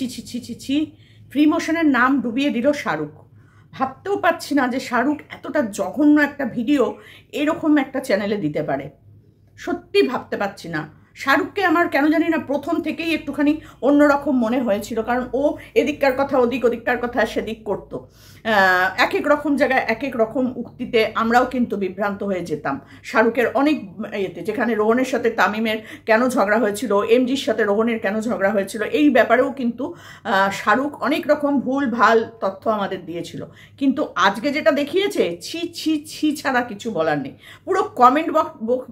ছি ছি ছি ছি ছি, ফ্রি মোশনের নাম ডুবিয়ে দিল শাহরুখ। ভাবতেও পারছি না যে শাহরুখ এতটা জঘন্য একটা ভিডিও এরকম একটা চ্যানেলে দিতে পারে। সত্যি ভাবতে পারছি না। শাহরুখকে আমার কেন জানি না প্রথম থেকেই একটুখানি অন্যরকম মনে হয়েছিল, কারণ ও এদিককার কথা ওদিক, ওদিককার কথা সেদিক করতো। এক এক রকম জায়গায় এক এক রকম উক্তিতে আমরাও কিন্তু বিভ্রান্ত হয়ে যেতাম। শাহরুখের অনেক ইয়েতে, যেখানে রোহনের সাথে তামিমের কেন ঝগড়া হয়েছিল, এমজির সাথে রোহনের কেন ঝগড়া হয়েছিল, এই ব্যাপারেও কিন্তু শাহরুখ অনেক রকম ভুল ভাল তথ্য আমাদের দিয়েছিল। কিন্তু আজকে যেটা দেখিয়েছে, ছি ছি ছি ছাড়া কিছু বলার নেই। পুরো কমেন্ট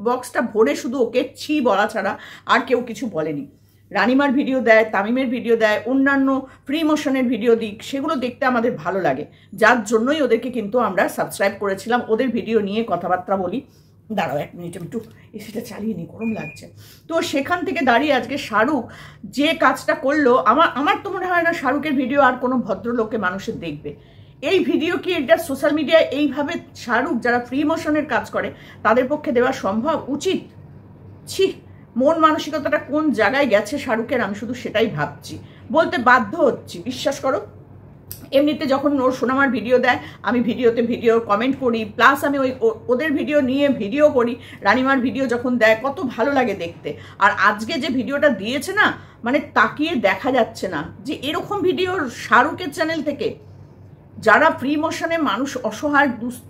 বক্সটা ভরে শুধু ওকে ছি বলা ছাড়া আর কেউ কিছু বলেনি। রানিমার ভিডিও দেয়, তামিমের ভিডিও দেয়, অন্যান্য ফ্রি মোশনের ভিডিও দিক, সেগুলো দেখতে আমাদের ভালো লাগে, যার জন্যই ওদেরকে কিন্তু আমরা সাবস্ক্রাইব করেছিলাম। ওদের ভিডিও নিয়ে কথাবার্তা বলি। দাঁড়াও 1 মিনিট, আমি একটু এসিটা চালিয়ে নিই, গরম লাগছে। তো সেখান থেকে দাঁড়িয়ে আজকে শাহরুখ যে কাজটা করলো, আমার তো মনে হয় না শাহরুখের ভিডিও আর কোনো ভদ্রলোকে মানুষের দেখবে। এই ভিডিও কি এটা সোশ্যাল মিডিয়ায় এইভাবে শাহরুখ যারা ফ্রি মোশনের কাজ করে তাদের পক্ষে দেওয়া সম্ভব, উচিত? ছি, মন মানসিকতাটা কোন জায়গায় গেছে শাহরুখের, আমি শুধু সেটাই ভাবছি, বলতে বাধ্য হচ্ছি। বিশ্বাস করো, এমনিতে যখন ওর সোনামার ভিডিও দেয়, আমি ভিডিওতে ভিডিও কমেন্ট করি, প্লাস আমি ওদের ভিডিও নিয়ে ভিডিও করি। রানিমার ভিডিও যখন দেয় কত ভালো লাগে দেখতে। আর আজকে যে ভিডিওটা দিয়েছে না, মানে তাকিয়ে দেখা যাচ্ছে না যে এরকম ভিডিও শাহরুখের চ্যানেল থেকে, যারা ফ্রি মোশনে মানুষ, অসহায় দুস্থ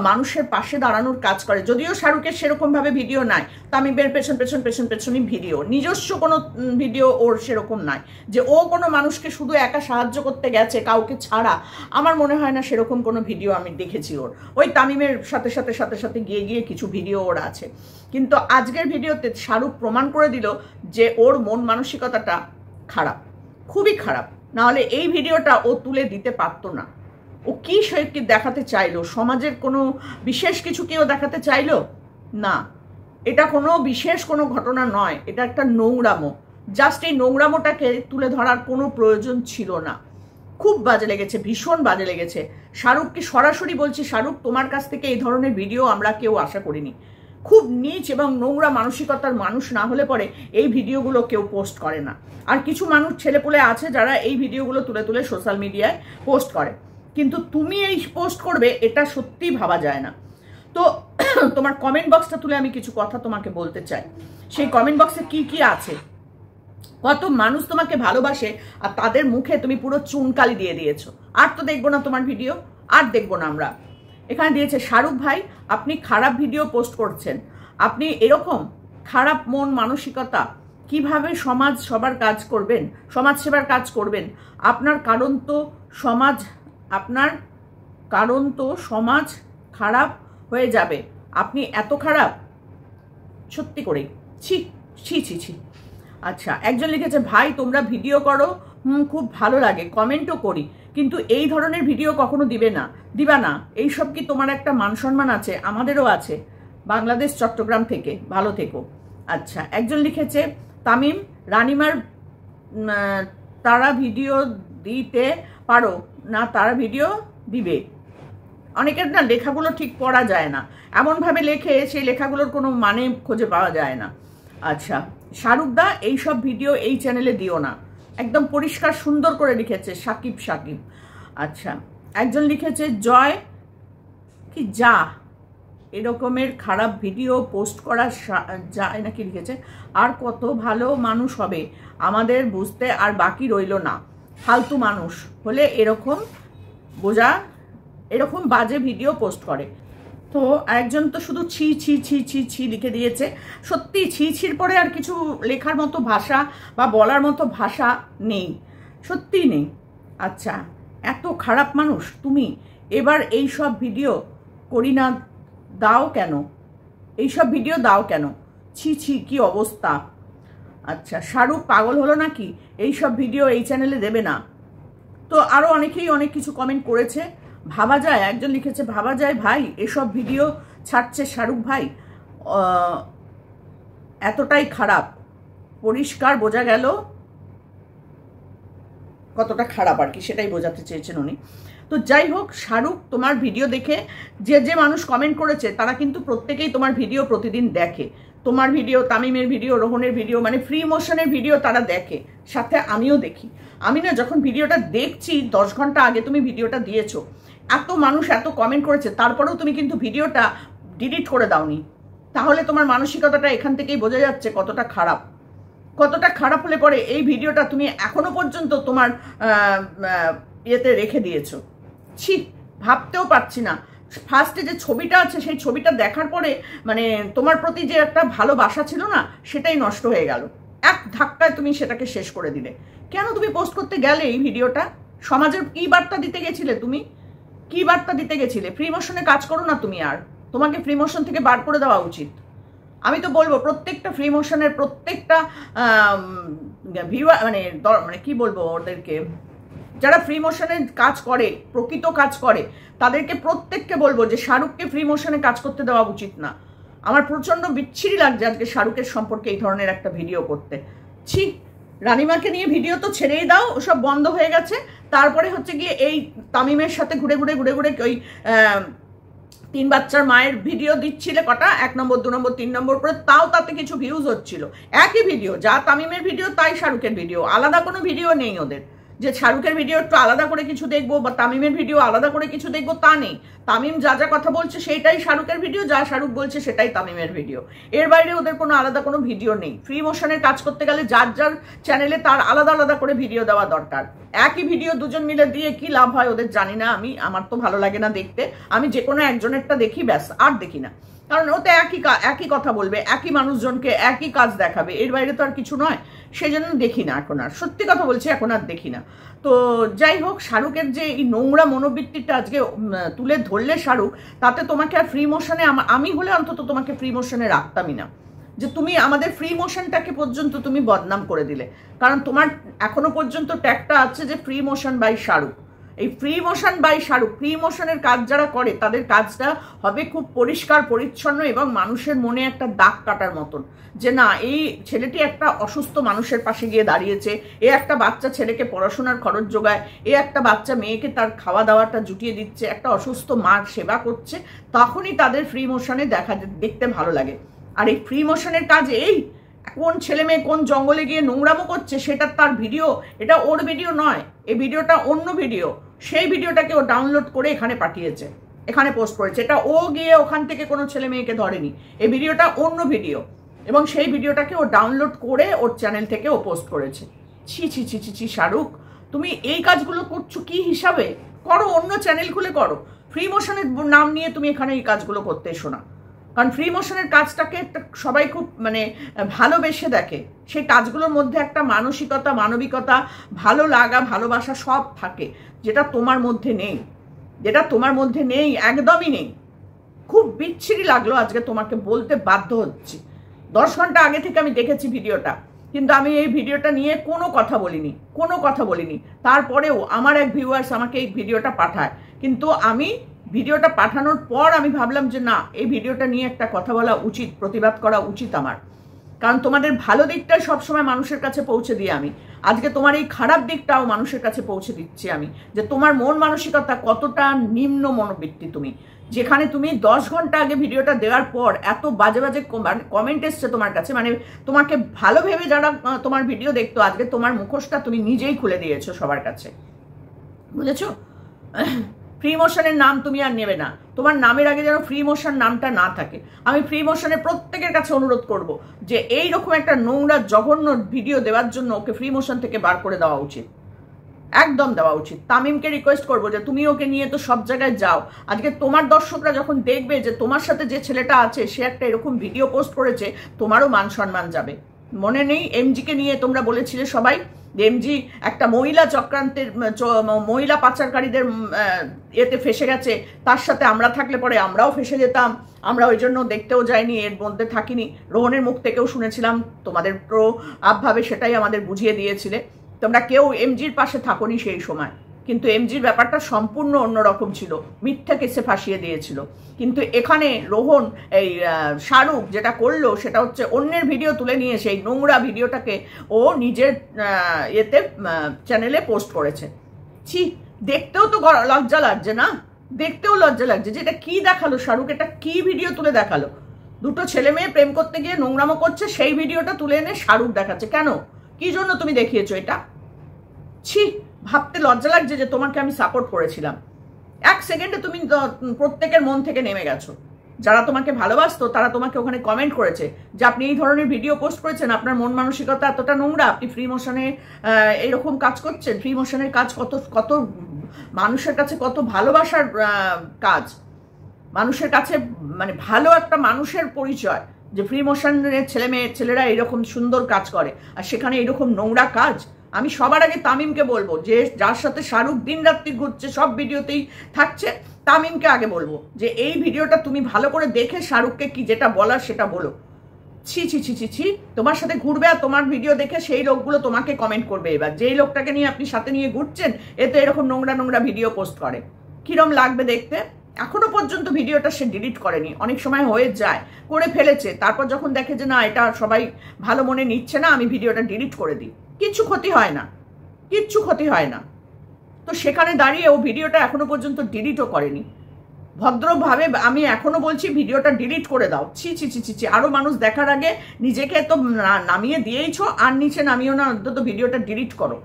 মানুষের পাশে দাঁড়ানোর কাজ করে। যদিও শাহরুখের সেরকমভাবে ভিডিও নাই, তামিমের পেছনই ভিডিও, নিজস্ব কোনো ভিডিও ওর সেরকম নাই যে ও কোনো মানুষকে শুধু একা সাহায্য করতে গেছে কাউকে ছাড়া। আমার মনে হয় না সেরকম কোনো ভিডিও আমি দেখেছি ওর। ওই তামিমের সাথে গিয়ে কিছু ভিডিও ওর আছে। কিন্তু আজকের ভিডিওতে শাহরুখ প্রমাণ করে দিল যে ওর মন মানসিকতাটা খারাপ, খুবই খারাপ। নাহলে এই ভিডিওটা ও তুলে দিতে পারতো না। ও কি কি দেখাতে চাইলো? সমাজের কোনো বিশেষ কিছু কেউ দেখাতে চাইলো না। এটা কোনো বিশেষ কোনো ঘটনা নয়, এটা একটা নোংরামো। জাস্ট এই নোংরামোটাকে তুলে ধরার কোনো প্রয়োজন ছিল না। খুব বাজে লেগেছে, ভীষণ বাজে লেগেছে। শাহরুখকে সরাসরি বলছি, শাহরুখ তোমার কাছ থেকে এই ধরনের ভিডিও আমরা কেউ আশা করিনি। খুব নীচ এবং নোংরা মানসিকতার মানুষ না হলে পরে এই ভিডিওগুলো কেউ পোস্ট করে না। আর কিছু মানুষ ছেলেপুলে আছে যারা এই ভিডিওগুলো তুলে সোশ্যাল মিডিয়ায় পোস্ট করে, কিন্তু তুমি এই পোস্ট করবে এটা সত্যিই ভাবা যায় না। তো তোমার কমেন্ট বক্সটা তুলে আমি কিছু কথা তোমাকে বলতে চাই। সেই কমেন্ট বক্সে কি কি আছে, কত মানুষ তোমাকে ভালোবাসে, আর তাদের মুখে তুমি পুরো চুনকালি দিয়ে দিয়েছো। আর তো দেখবো না তোমার ভিডিও, আর দেখবো না আমরা। এখানে দিয়েছে, শাহরুখ ভাই আপনি খারাপ ভিডিও পোস্ট করছেন, আপনি এরকম খারাপ মন মানসিকতা কিভাবে সমাজ সেবার কাজ করবেন? আপনার কারণ তো সমাজ খারাপ হয়ে যাবে। আপনি এত খারাপ, সত্যি করে ছি ছি ছি ছি। আচ্ছা, একজন লিখেছে, ভাই তোমরা ভিডিও করো, খুব ভালো লাগে, কমেন্টও করি, কিন্তু এই ধরনের ভিডিও কখনো দিবা না। এইসব কি তোমার একটা মান সম্মান আছে? আমাদেরও আছে। বাংলাদেশ চট্টগ্রাম থেকে, ভালো থেকো। আচ্ছা, একজন লিখেছে, তামিম রানিমার তারা ভিডিও দিতে পারো না, তারা ভিডিও দিবে। অনেকের না লেখাগুলো ঠিক পড়া যায় না, এমনভাবে লেখে সেই লেখাগুলোর কোনো মানে খুঁজে পাওয়া যায় না। আচ্ছা, শাহরুখ দা এইসব ভিডিও এই চ্যানেলে দিও না, একদম পরিষ্কার সুন্দর করে লিখেছে সাকিব। আচ্ছা, একজন লিখেছে, জয় কি যা এরকমের খারাপ ভিডিও পোস্ট করা যায় নাকি, লিখেছে, আর কত ভালো মানুষ হবে আমাদের বুঝতে আর বাকি রইল না। ফালতু মানুষ হলে এরকম বাজে ভিডিও পোস্ট করে। তো একজন তো শুধু ছি ছি ছি ছি ছি লিখে দিয়েছে। সত্যি ছি ছির পরে আর কিছু লেখার মতো ভাষা বা বলার মতো ভাষা নেই, সত্যিই নেই। আচ্ছা, এত খারাপ মানুষ তুমি, এবার এই সব ভিডিও দাও কেন? ছি ছি, কি অবস্থা। আচ্ছা, শাহরুখ পাগল হলো নাকি? এই সব ভিডিও এই চ্যানেলে দেবে না। তো আরো অনেকেই অনেক কিছু কমেন্ট করেছে। ভাবা যায়, একজন লিখেছে, ভাবা যায় ভাই এসব ভিডিও ছাড়ছে শাহরুখ ভাই, এতটাই খারাপ, পরিষ্কার বোঝা গেল কতটা খারাপ আর কি, সেটাই বোঝাতে চেয়েছেন উনি। তো যাই হোক, শাহরুখ তোমার ভিডিও দেখে যে মানুষ কমেন্ট করেছে তারা কিন্তু প্রত্যেকেই তোমার ভিডিও প্রতিদিন দেখে। তোমার ভিডিও, তামিমের ভিডিও, রোহনের ভিডিও, মানে ফ্রি মোশনের ভিডিও তারা দেখে, সাথে আমিও দেখি। আমি না যখন ভিডিওটা দেখছি 10 ঘন্টা আগে তুমি ভিডিওটা দিয়েছো, এত মানুষ এত কমেন্ট করেছে, তারপরেও তুমি কিন্তু ভিডিওটা ডিলিট করে দাওনি। তাহলে তোমার মানসিকতাটা এখান থেকেই বোঝা যাচ্ছে কতটা খারাপ। কতটা খারাপ হলে পরে এই ভিডিওটা তুমি এখনো পর্যন্ত তোমার ইয়েতে রেখে দিয়েছো। ছি, ভাবতেও পারছি না। ফার্স্টে যে ছবিটা আছে সেই ছবিটা দেখার পরে মানে তোমার প্রতি যে একটা ভালোবাসা ছিল না, সেটাই নষ্ট হয়ে গেল। এক ধাক্কায় তুমি সেটাকে শেষ করে দিলে। কেন তুমি পোস্ট করতে গেলে এই ভিডিওটা? সমাজের কি বার্তা দিতে গেছিলে তুমি? কি বার্তা দিতে গেছিলে? ফ্রি মোশনে কাজ করো না তুমি, আর তোমাকে ফ্রি মোশন থেকে বার করে দেওয়া উচিত। আমি তো বলবো প্রত্যেকটা ফ্রি মোশনের প্রত্যেকটা ভিউয়ার মানে কি বলবো ওদেরকে, যারা ফ্রি মোশনে কাজ করে, প্রকৃত কাজ করে, তাদেরকে প্রত্যেককে বলবো যে শাহরুখকে ফ্রি মোশনে কাজ করতে দেওয়া উচিত না। আমার প্রচন্ড বিচ্ছিরি লাগছে আজকে শাহরুখের সম্পর্কে এই ধরনের একটা ভিডিও করতে। ছি, রানিমাকে নিয়ে ভিডিও তো ছেড়েই দাও, ওসব বন্ধ হয়ে গেছে। তারপরে হচ্ছে গিয়ে এই তামিমের সাথে ঘুরে ঘুরে ওই 3 বাচ্চার মায়ের ভিডিও দিচ্ছিলে কটা, 1 নম্বর 2 নম্বর 3 নম্বর করে, তাও তাতে কিছু ভিউজ হচ্ছিল। একই ভিডিও, যা তামিমের ভিডিও তাই শাহরুখের ভিডিও, আলাদা কোনো ভিডিও নেই ওদের যে শাহরুখের ভিডিও একটু আলাদা করে কিছু দেখবো বা তামিমের ভিডিও আলাদা করে কিছু দেখবো, তা নেই। তামিম যা যা কথা বলছে সেটাই শাহরুখের ভিডিও, যা শাহরুখ বলছে সেটাই তামিমের ভিডিও। এর বাইরে ওদের কোনো আলাদা কোনো ভিডিও নেই। ফ্রি মোশনের কাজ করতে গেলে যার যার চ্যানেলে তার আলাদা আলাদা করে ভিডিও দেওয়া দরকার। একই ভিডিও দুজন মিলে দিয়ে কি লাভ হয় ওদের জানি না আমি, আমার তো ভালো লাগে না দেখতে। আমি যে কোনো একজনেরটা দেখি, ব্যাস, আর দেখি না। কারণ ওতে একই কথা বলবে, একই মানুষজনকে একই কাজ দেখাবে, এর বাইরে তো আর কিছু নয়। সেই জন্য দেখি না এখন আর, সত্যি কথা বলছি, এখন আর দেখি না। তো যাই হোক, শাহরুখের যে এই নোংরা মনোবৃত্তিটা আজকে তুলে ধরলে শাহরুখ, তাতে তোমাকে আর ফ্রি মোশনে, আমি হলে অন্তত তোমাকে ফ্রি মোশনে রাখতামই না। যে তুমি আমাদের ফ্রি মোশনটাকে পর্যন্ত তুমি বদনাম করে দিলে। কারণ তোমার এখনো পর্যন্ত ট্যাগটা আছে যে ফ্রি মোশন বাই শাহরুখ। এই free motion by Shahrukh, free মোশনের কাজ যারা করে তাদের কাজটা হবে খুব পরিষ্কার পরিচ্ছন্ন এবং মানুষের মনে একটা দাগ কাটার মতন, যে না, এই ছেলেটি একটা অসুস্থ মানুষের পাশে গিয়ে দাঁড়িয়েছে, এ একটা বাচ্চা ছেলেকে পড়াশোনার খরচ যোগায়, এ একটা বাচ্চা মেয়েকে তার খাওয়া দাওয়াটা জুটিয়ে দিচ্ছে, একটা অসুস্থ মার সেবা করছে, তখনই তাদের ফ্রি মোশনে দেখতে ভালো লাগে। আর এই ফ্রি মোশনের কাজ এই কোন ছেলে মেয়ে কোন জঙ্গলে গিয়ে নোংরামো করছে সেটা তার ভিডিও, এটা ওর ভিডিও নয়, এই ভিডিওটা অন্য ভিডিও। সেই ভিডিওটাকে ও ডাউনলোড করে এখানে পাঠিয়েছে, এখানে পোস্ট করেছে। এটা ও গিয়ে ওখান থেকে কোনো ছেলে মেয়েকে ধরেনি, এই ভিডিওটা অন্য ভিডিও, এবং সেই ভিডিওটাকে ও ডাউনলোড করে ওর চ্যানেল থেকে ও পোস্ট করেছে। ছি ছি ছি ছি ছি, শাহরুখ তুমি এই কাজগুলো করছো কি হিসাবে? করো, অন্য চ্যানেল খুলে করো। ফ্রি মোশনের নাম নিয়ে তুমি এখানে এই কাজগুলো করতে এসো না। কারণ ফ্রি মোশনের কাজটাকে সবাই খুব ভালোবেসে দেখে। সেই কাজগুলোর মধ্যে একটা মানসিকতা, মানবিকতা, ভালো লাগা, ভালোবাসা সব থাকে, যেটা তোমার মধ্যে নেই, যেটা তোমার মধ্যে নেই, একদমই নেই। খুব বিচ্ছিরি লাগলো আজকে, তোমাকে বলতে বাধ্য হচ্ছি। 10 ঘন্টা আগে থেকে আমি দেখেছি ভিডিওটা, কিন্তু আমি এই ভিডিওটা নিয়ে কোনো কথা বলিনি। তারপরেও আমার এক ভিউয়ার্স আমাকে এই ভিডিওটা পাঠায়, কিন্তু আমি ভিডিওটা পাঠানোর পর আমি ভাবলাম যে না, এই ভিডিওটা নিয়ে একটা কথা বলা উচিত, প্রতিবাদ করা উচিত আমার। কারণ তোমাদের ভালো দিকটাই সবসময় মানুষের কাছে পৌঁছে দিই আমি, আজকে তোমার এই খারাপ দিকটাও মানুষের কাছে পৌঁছে দিচ্ছি আমি, যে তোমার মন মানসিকতা কতটা নিম্ন মনোবৃত্তি তুমি, যেখানে তুমি 10 ঘন্টা আগে ভিডিওটা দেওয়ার পর এত বাজে বাজে কমেন্ট এসছে তোমার কাছে। তোমাকে ভালো ভেবে যারা তোমার ভিডিও দেখতো, আজকে তোমার মুখোশটা তুমি নিজেই খুলে দিয়েছো সবার কাছে, বুঝেছো? ফ্রি মোশনের নাম তুমি আর নেবে না, তোমার নামের আগে যেন ফ্রি মোশন নামটা না থাকে। আমি ফ্রি মোশনের প্রত্যেকের কাছে অনুরোধ করব যে এইরকম একটা নোংরা জঘন্য ভিডিও দেওয়ার জন্য ওকে ফ্রি মোশন থেকে বার করে দেওয়া উচিত, একদম দেওয়া উচিত। তামিমকে রিকোয়েস্ট করবো যে তুমি ওকে নিয়ে তো সব জায়গায় যাও, আজকে তোমার দর্শকরা যখন দেখবে যে তোমার সাথে যে ছেলেটা আছে সে একটা এরকম ভিডিও পোস্ট করেছে, তোমারও মান সম্মান যাবে। মনে নেই এমজিকে নিয়ে তোমরা বলেছিলে সবাই, এমজি একটা মহিলা চক্রান্তের, মহিলা পাচারকারীদের এতে ফেসে গেছে, তার সাথে আমরা থাকলে পরে আমরাও ফেসে যেতাম, আমরা ওই জন্য দেখতেও যাইনি, এর মধ্যে থাকিনি। রোহনের মুখ থেকেও শুনেছিলাম, তোমাদের আবভাবে সেটাই আমাদের বুঝিয়ে দিয়েছিলে। তোমরা কেউ এমজির পাশে থাকোনি সেই সময়, কিন্তু এমজির ব্যাপারটা সম্পূর্ণ অন্যরকম ছিল, মিথ্যা কেসে ফাঁসিয়ে দিয়েছিল। কিন্তু এখানে রোহন, এই শাহরুখ যেটা করলো সেটা হচ্ছে অন্যের ভিডিও তুলে নিয়ে সেই নোংরা ভিডিওটাকে ও নিজের চ্যানেলে পোস্ট করেছে। ছি, দেখতেও তো লজ্জা লাগছে না, দেখতেও লজ্জা লাগছে যে এটা কি দেখালো শাহরুখ, এটা কি ভিডিও তুলে দেখালো? দুটো ছেলে মেয়ে প্রেম করতে গিয়ে নোংরামো করছে, সেই ভিডিওটা তুলে এনে শাহরুখ দেখাচ্ছে। কেন কি জন্য তুমি দেখিয়েছো এটা? ছি, ভাবতে লজ্জা লাগছে যে তোমাকে আমি সাপোর্ট করেছিলাম। 1 সেকেন্ডে তুমি প্রত্যেকের মন থেকে নেমে গেছো। যারা তোমাকে ভালোবাসতো তারা তোমাকে ওখানে কমেন্ট করেছে যে আপনি এই ধরনের ভিডিও পোস্ট করেছেন, আপনার মন মানসিকতা এতটা নোংরা, আপনি ফ্রি মোশনে এইরকম কাজ করছেন। ফ্রি মোশনের কাজ কত কত মানুষের কাছে কত ভালোবাসার কাজ, মানুষের কাছে মানে ভালো একটা মানুষের পরিচয়, যে ফ্রি মোশনের ছেলেরা এরকম সুন্দর কাজ করে, আর সেখানে এরকম নোংরা কাজ। আমি সবার আগে তামিমকে বলবো, যে যার সাথে শাহরুখ দিন রাত্রি ঘুরছে, সব ভিডিওতেই থাকছে, তামিমকে আগে বলবো যে এই ভিডিওটা তুমি ভালো করে দেখে শাহরুখকে কি যেটা বলার সেটা বলো। ছি ছি ছি ছি ছি, তোমার সাথে ঘুরবে আর তোমার ভিডিও দেখে সেই লোকগুলো তোমাকে কমেন্ট করবে। এবার যেই লোকটাকে নিয়ে আপনি সাথে নিয়ে ঘুরছেন, এ তো এরকম নোংরা নোংরা ভিডিও পোস্ট করে, কিরম লাগবে দেখতে? এখনো পর্যন্ত ভিডিওটা সে ডিলিট করেনি, অনেক সময় হয়ে যায়, করে ফেলেছে, তারপর যখন দেখে যে না এটা সবাই ভালো মনে নিচ্ছে না, আমি ভিডিওটা ডিলিট করে দিই, কিচ্ছু ক্ষতি হয় না, কিচ্ছু ক্ষতি হয় না। তো সেখানে দাঁড়িয়ে ও ভিডিওটা এখনো পর্যন্ত ডিলিটও করেনি। ভদ্রভাবে আমি এখনো বলছি ভিডিওটা ডিলিট করে দাও। ছি ছি ছি ছি ছি, আরো মানুষ দেখার আগে নিজেকে তো নামিয়ে দিয়েইছো, আর নিচে নামিও না, অন্তত ভিডিওটা ডিলিট করো।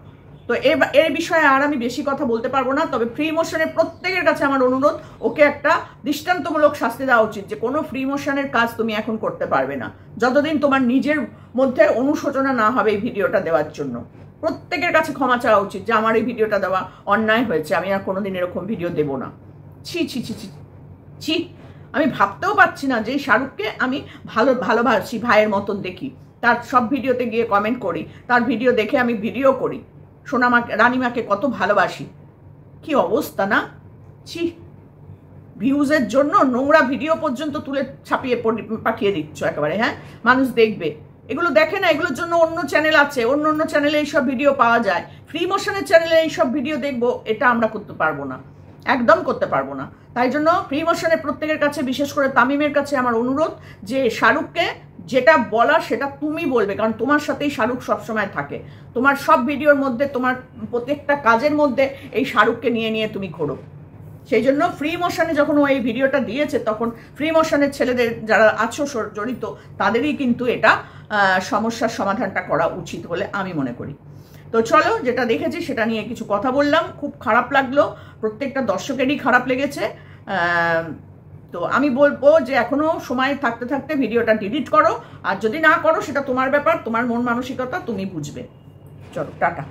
তো এর বিষয়ে আর আমি বেশি কথা বলতে পারবো না। তবে ফ্রি মোশনের প্রত্যেকের কাছে আমার অনুরোধ, ওকে একটা দৃষ্টান্তমূলক শাস্তি দেওয়া উচিত, যে কোনো ফ্রি মোশনের কাজ তুমি এখন করতে পারবে না যতদিন তোমার নিজের মধ্যে অনুশোচনা না হবে এই ভিডিওটা দেওয়ার জন্য। প্রত্যেকের কাছে ক্ষমা চাওয়া উচিত যে আমার এই ভিডিওটা দেওয়া অন্যায় হয়েছে, আমি আর কোনোদিন এরকম ভিডিও দেবো না। ছি ছি ছি ছি ছি, আমি ভাবতেও পারছি না যে শাহরুখকে আমি ভালোবাসি, ভাইয়ের মতন দেখি, তার সব ভিডিওতে গিয়ে কমেন্ট করি, তার ভিডিও দেখে আমি ভিডিও করি, সোনামাকে রানীমাকে কত ভালোবাসি। কি অবস্থা না? ছি, ভিউজের জন্য নোংরা ভিডিও পর্যন্ত তুলে ছাপিয়ে পাঠিয়ে দিচ্ছ একেবারে। হ্যাঁ, মানুষ দেখবে, এগুলো দেখে না, এগুলোর জন্য অন্য চ্যানেল আছে, অন্য চ্যানেলে এইসব ভিডিও পাওয়া যায়। ফ্রি মোশনের চ্যানেলে এইসব ভিডিও দেখবো, এটা আমরা করতে পারবো না, একদম করতে পারবো না। তাই জন্য ফ্রি মোশনের প্রত্যেকের কাছে, বিশেষ করে তামিমের কাছে আমার অনুরোধ, যে শাহরুখকে যেটা বলার সেটা তুমি বলবে, কারণ তোমার সাথেই শাহরুখ সবসময় থাকে। তোমার সব ভিডিওর মধ্যে, তোমার প্রত্যেকটা কাজের মধ্যে এই শাহরুখকে নিয়ে নিয়ে তুমি ঘোরো। সেই জন্য ফ্রি মোশনে যখন ও এই ভিডিওটা দিয়েছে, তখন ফ্রি মোশনের ছেলেদের যারা আছো জড়িত, তাদেরই কিন্তু এটা সমস্যার সমাধানটা করা উচিত বলে আমি মনে করি। তো চলো, যেটা দেখেছি সেটা নিয়ে কিছু কথা বললাম, খুব খারাপ লাগলো, প্রত্যেকটা দর্শকেরই খারাপ লেগেছে। তো আমি বলবো যে এখনো সময় থাকতে থাকতে ভিডিওটা ডিলিট করো, আর যদি না করো সেটা তোমার ব্যাপার, তোমার মন মানসিকতা তুমি বুঝবে। চলো, টাটা।